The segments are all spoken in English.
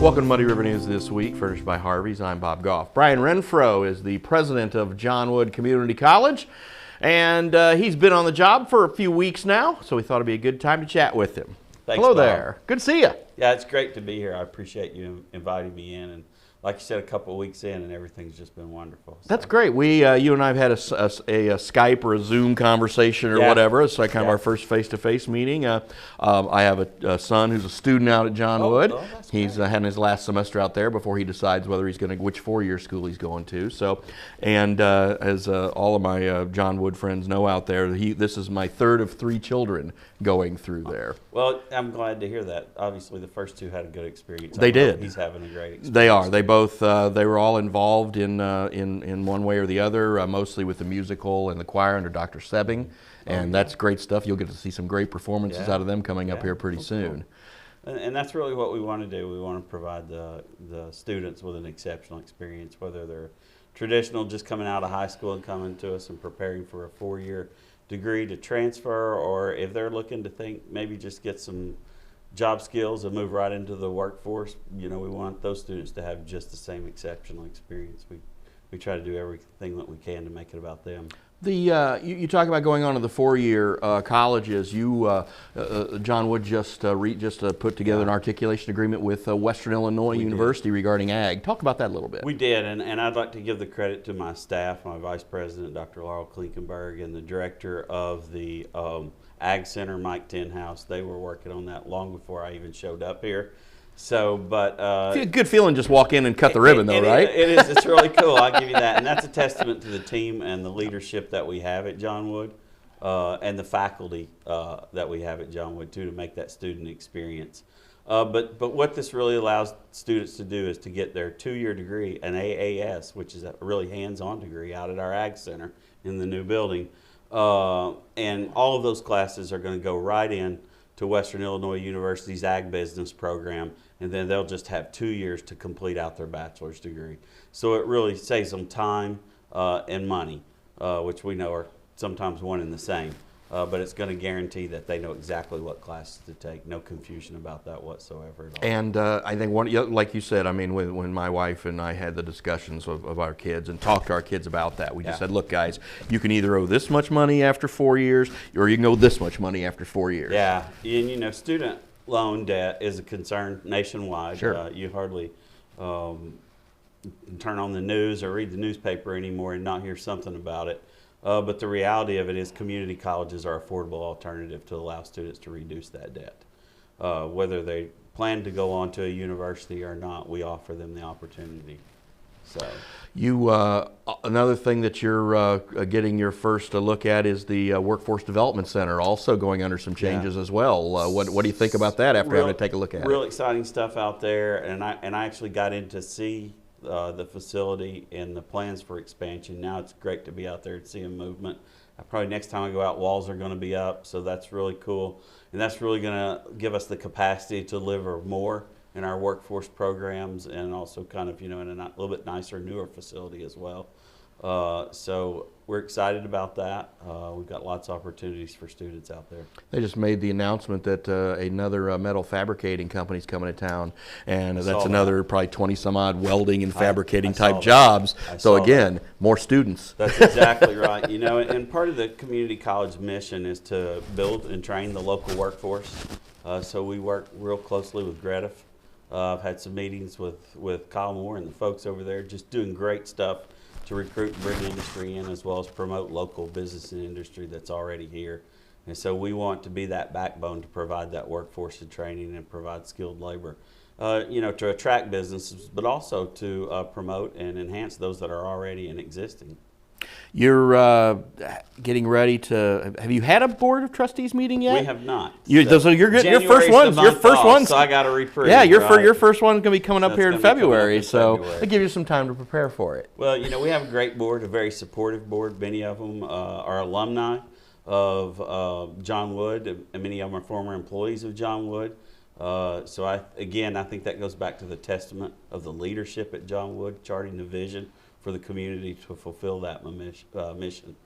Welcome to Muddy River News This Week, furnished by Harvey's. I'm Bob Gough. Bryan Renfro is the president of Johnwood Community College, and he's been on the job for a few weeks now, so we thought it'd be a good time to chat with him. Thanks, Hello Bob. there. Good to see you. Yeah, it's great to be here. I appreciate you inviting me in, and like you said, a couple of weeks in, and everything's just been wonderful. So. That's great. You and I have had a Skype or a Zoom conversation or whatever. It's like kind of our first face-to-face meeting. I have a son who's a student out at Johnwood. He's having his last semester out there before he decides whether he's going to which four-year school he's going to. So, and as all of my Johnwood friends know out there, this is my third of three children going through there. Well, I'm glad to hear that. Obviously, the first two had a good experience. They did. He's having a great experience. They are. They both. They were all involved in one way or the other, mostly with the musical and the choir under Dr. Sebbing, and that's great stuff. You'll get to see some great performances out of them coming up here pretty soon. Cool. And that's really what we want to do. We want to provide the students with an exceptional experience, whether they're traditional, just coming out of high school and coming to us and preparing for a four-year degree to transfer, or if they're looking to think maybe just get some job skills and move right into the workforce. You know, we want those students to have just the same exceptional experience. We try to do everything that we can to make it about them. You talk about going on to the four-year colleges. Johnwood just put together an articulation agreement with Western Illinois University regarding ag. Talk about that a little bit. We did, and I'd like to give the credit to my staff, my vice president, Dr. Laurel Klinkenberg, and the director of the Ag Center, Mike Tenhouse. They were working on that long before I even showed up here. So, but good feeling just walk in and cut the ribbon, though, right? It is. It's really cool. I'll give you that, and that's a testament to the team and the leadership that we have at Johnwood, and the faculty that we have at Johnwood too, to make that student experience. But what this really allows students to do is to get their two-year degree, an AAS, which is a really hands-on degree, out at our Ag Center in the new building, and all of those classes are going to go right in to Western Illinois University's Ag Business program, and then they'll just have 2 years to complete out their bachelor's degree. So it really saves them time and money, which we know are sometimes one and the same. But it's going to guarantee that they know exactly what classes to take. No confusion about that whatsoever at all. And I think, like you said, I mean, when my wife and I had the discussions of our kids and talked to our kids about that, we just said, look, guys, you can either owe this much money after 4 years, or you can owe this much money after 4 years. Yeah, and you know, student loan debt is a concern nationwide. Sure. You hardly turn on the news or read the newspaper anymore and not hear something about it. But the reality of it is community colleges are an affordable alternative to allow students to reduce that debt. Whether they plan to go on to a university or not, we offer them the opportunity. So, another thing that you're getting your first look at is the Workforce Development Center, also going under some changes as well. What do you think about that after having to take a look at it? Real exciting stuff out there, and I actually got in to see the facility and the plans for expansion. Now it's great to be out there and seeing movement. Probably next time I go out, walls are going to be up, so that's really cool. And that's really going to give us the capacity to deliver more in our workforce programs, and also kind of, you know, in a little bit nicer, newer facility as well. So we're excited about that. We've got lots of opportunities for students out there. They just made the announcement that another metal fabricating company is coming to town, and that's another probably 20 some odd welding and fabricating type jobs. So again, more students. That's exactly right. You know, and part of the community college mission is to build and train the local workforce. So we work real closely with Greta. I've had some meetings with Kyle Moore and the folks over there, just doing great stuff to recruit and bring industry in, as well as promote local business and industry that's already here. And so we want to be that backbone to provide that workforce and training and provide skilled labor, you know, to attract businesses, but also to promote and enhance those that are already in existing. You're getting ready to. Have you had a board of trustees meeting yet? We have not. So you're good. Your first one. Your first one. So I got to reprieve. Yeah, your first one's going to be coming up here in February. So it'll give you some time to prepare for it. Well, you know, we have a great board, a very supportive board. Many of them are alumni of Johnwood, and many of them are former employees of Johnwood. So I think that goes back to the testament of the leadership at Johnwood, charting the vision for the community to fulfill that mission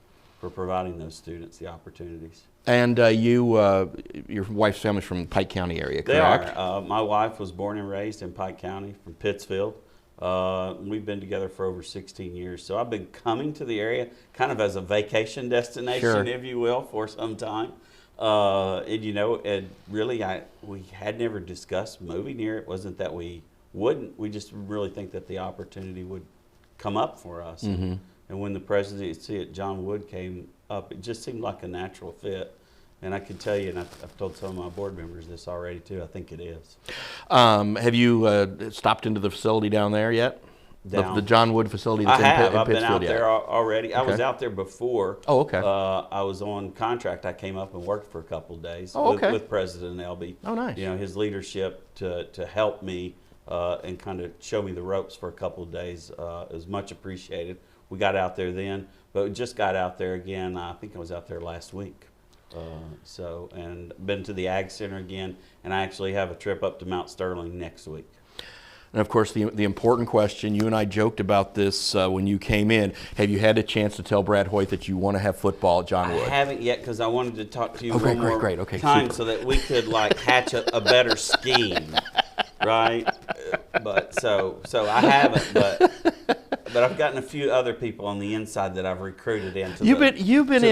for providing those students the opportunities. And your wife's family's from Pike County area, correct? They are. My wife was born and raised in Pike County from Pittsfield. We've been together for over 16 years. So I've been coming to the area kind of as a vacation destination, Sure. if you will, for some time. And you know, really, we had never discussed moving here. It wasn't that we wouldn't. We just really think that the opportunity would come up for us. Mm-hmm. And when the presidency at John Wood came up, it just seemed like a natural fit. And I can tell you, and I've told some of my board members this already too, I think it is. Have you stopped into the facility down there yet? The John Wood facility that's I have. in I've been out Pittsfield there already. Okay. I was out there before. Oh, okay. I was on contract. I came up and worked for a couple of days with President Elby. Oh, nice. You know, his leadership to help me and kind of show me the ropes for a couple of days is much appreciated. We got out there then, but we just got out there again. I think I was out there last week. And been to the Ag Center again, and I actually have a trip up to Mount Sterling next week. And of course, the important question, you and I joked about this when you came in. Have you had a chance to tell Brad Hoyt that you want to have football at John Wood? I haven't yet, because I wanted to talk to you Okay, one more okay, time super. so that we could like hatch a better scheme, right? But so I haven't, but I've gotten a few other people on the inside that I've recruited into You've been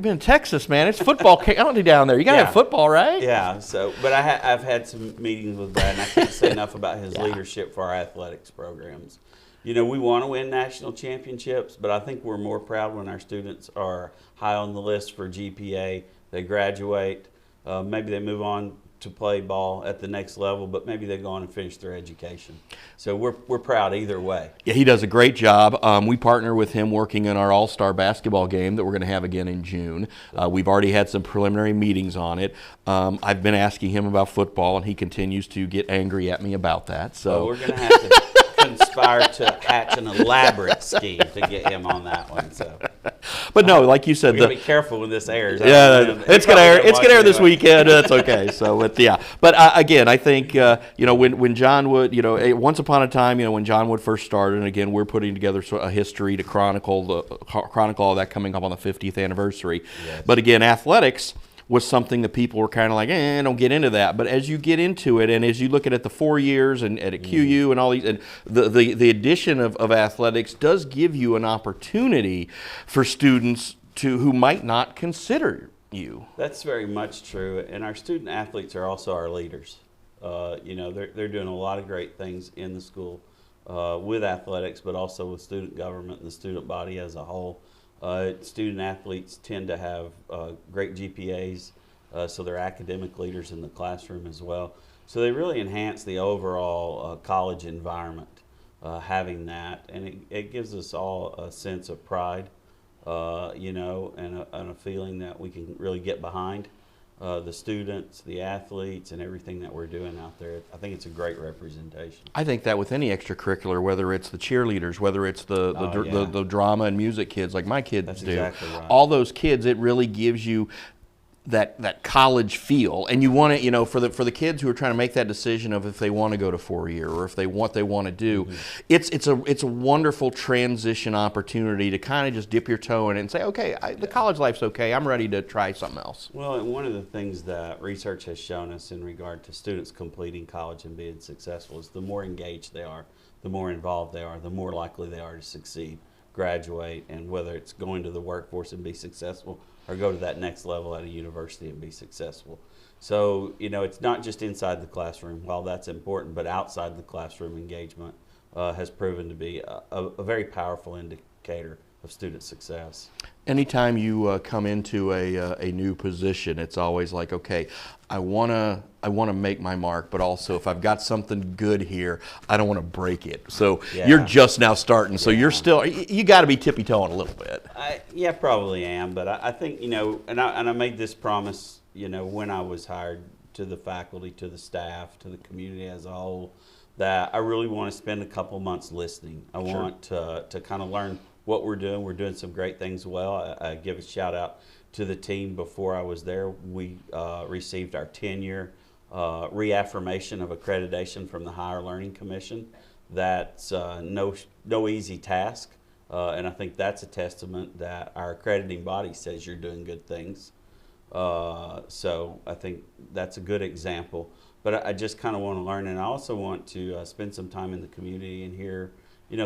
in Texas, man. It's football county down there. You got to have football, right? Yeah. So, but I've had some meetings with Brad, and I can't say enough about his leadership for our athletics programs. You know, we want to win national championships, but I think we're more proud when our students are high on the list for GPA. They graduate, maybe they move on to play ball at the next level, but maybe they go on and finish their education. So we're proud either way. Yeah, he does a great job. We partner with him working in our all-star basketball game that we're going to have again in June. We've already had some preliminary meetings on it. I've been asking him about football, and he continues to get angry at me about that. So we're going to have to conspire to hatch an elaborate scheme to get him on that one. So. But no, like you said, we're gonna be careful when this airs. Yeah, it's gonna air. It's gonna air this weekend. That's okay. So, but again, I think when John Wood, once upon a time, when John Wood first started, and again, we're putting together a history to chronicle all that coming up on the 50th anniversary. Yes. But again, athletics was something that people were kind of like, don't get into that. But as you get into it, and as you look at it, the 4 years and at QU and all these, and the addition of athletics does give you an opportunity for students who might not consider you. That's very much true. And our student athletes are also our leaders. They're doing a lot of great things in the school with athletics, but also with student government and the student body as a whole. Student athletes tend to have great GPAs, so they're academic leaders in the classroom as well. So they really enhance the overall college environment, having that, and it gives us all a sense of pride, and a feeling that we can really get behind the students, the athletes, and everything that we're doing out there. I think it's a great representation. I think that with any extracurricular, whether it's the cheerleaders, whether it's the drama and music kids like my kids That's do, exactly right. all those kids, it really gives you that college feel, and you want to, for the kids who are trying to make that decision of if they want to go to 4-year or if they want to do, it's a wonderful transition opportunity to kind of just dip your toe in it and say, okay, the college life's okay, I'm ready to try something else. Well, and one of the things that research has shown us in regard to students completing college and being successful is the more engaged they are, the more involved they are, the more likely they are to succeed, graduate, and whether it's going to the workforce and be successful or go to that next level at a university and be successful. So, it's not just inside the classroom, while that's important, but outside the classroom engagement has proven to be a very powerful indicator of student success. Anytime you come into a new position, it's always like, okay, I wanna make my mark, but also if I've got something good here, I don't want to break it. So you're just now starting, so you're still, you got to be tippy-toeing a little bit. I probably am, but I think, and I made this promise, when I was hired, to the faculty, to the staff, to the community as a whole, that I really want to spend a couple months listening. I want to kind of learn what we're doing. We're doing some great things well. I give a shout out to the team. Before I was there, we received our tenure reaffirmation of accreditation from the Higher Learning Commission. That's no easy task, And I think that's a testament that our accrediting body says you're doing good things. So I think that's a good example. But I just kind of want to learn, and I also want to spend some time in the community and hear,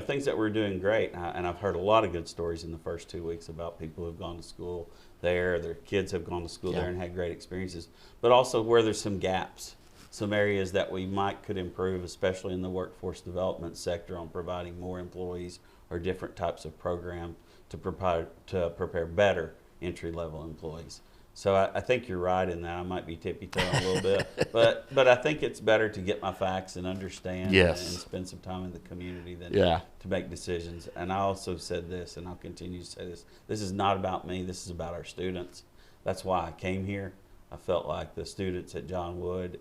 things that we're doing great. And I've heard a lot of good stories in the first 2 weeks about people who've gone to school there, their kids have gone to school there and had great experiences, but also where there's some gaps, some areas that we could improve, especially in the workforce development sector, on providing more employees or different types of program to prepare better entry-level employees. So I think you're right in that. I might be tippy-toeing a little bit, but I think it's better to get my facts and understand and spend some time in the community than to make decisions. And I also said this, and I'll continue to say this. This is not about me. This is about our students. That's why I came here. I felt like the students at John Wood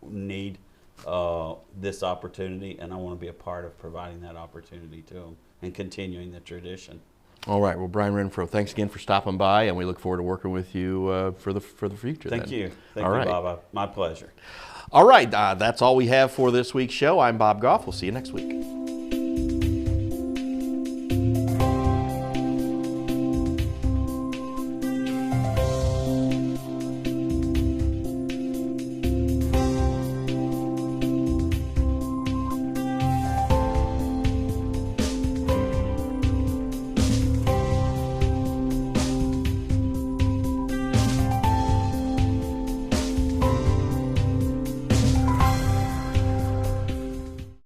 need this opportunity, and I want to be a part of providing that opportunity to them and continuing the tradition. All right. Well, Bryan Renfro, thanks again for stopping by, and we look forward to working with you for the future. Thank you. Thank you, Bob. My pleasure. All right. That's all we have for this week's show. I'm Bob Gough. We'll see you next week.